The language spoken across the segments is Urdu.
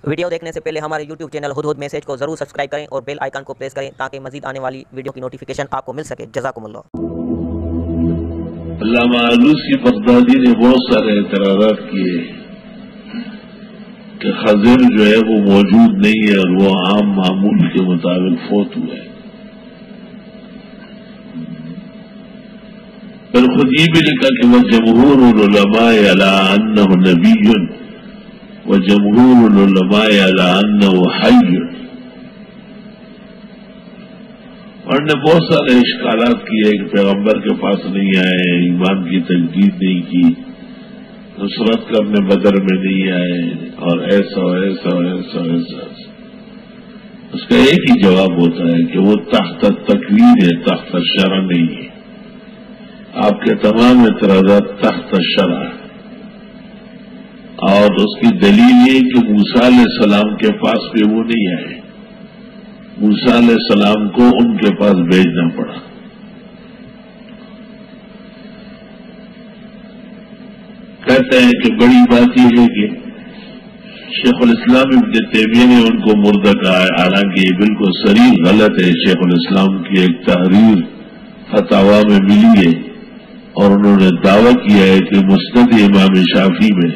ویڈیو دیکھنے سے پہلے ہمارے یوٹیوب چینل ہدہد میسج کو ضرور سبسکرائب کریں اور بیل آئیکن کو پریس کریں تاکہ مزید آنے والی ویڈیو کی نوٹیفیکیشن آپ کو مل سکے۔ جزاکم اللہ۔ علامہ علوسی بغدادی نے بہت سارے اعتراضات کیے کہ خضر جو ہے وہ موجود نہیں ہے اور وہ عام معمول کے مطابق فوت ہوئے۔ پھر خود یہ بھی لکھا کہ وہ جمہور العلماء علی انہ نبی وجمہور العلماء علی انہ حی، اور نے بہت سارے اشکالات کیے کہ پیغمبر کے پاس نہیں آئے، ایمان کی تجدید نہیں کی، نصرت کرنے بدر میں نہیں آئے، اور ایسا ایسا ایسا ایسا۔ اس کا ایک ہی جواب ہوتا ہے کہ وہ تحت تکوین ہے، تحت شرع نہیں ہے۔ آپ کے تمام اعتراضات تحت شرع ہے، اور اس کی دلیل یہ کہ موسیٰ علیہ السلام کے پاس بھی وہ نہیں آئے، موسیٰ علیہ السلام کو ان کے پاس بھیجنا پڑا۔ کہتے ہیں کہ بڑی بات یہ ہے کہ شیخ الاسلام ابن تیمیہ نے ان کو مردہ کہا ہے، حالانکہ یہ بالکل صریح غلط ہے۔ شیخ الاسلام کی ایک تحریر فتاوی میں ملی ہے، اور انہوں نے دعویٰ کیا ہے کہ مسند امام شافعی میں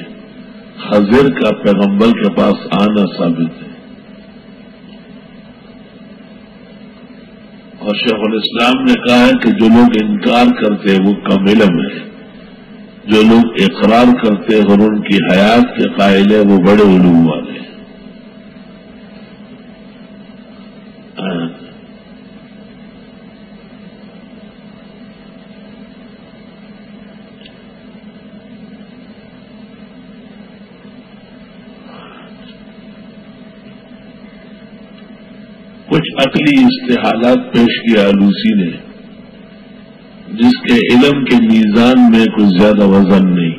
خضر کا پیغمبر کے پاس آنا ثابت ہے، اور شیخ الاسلام نے کہا ہے کہ جو لوگ انکار کرتے ہیں وہ کم علم ہے، جو لوگ اقرار کرتے ہیں اور ان کی حیات کے قائل ہیں وہ بڑے علوم والے ہیں۔ کچھ عقلی استحالات پیش کیا علوسی نے، جس کے علم کے میزان میں کچھ زیادہ وزن نہیں۔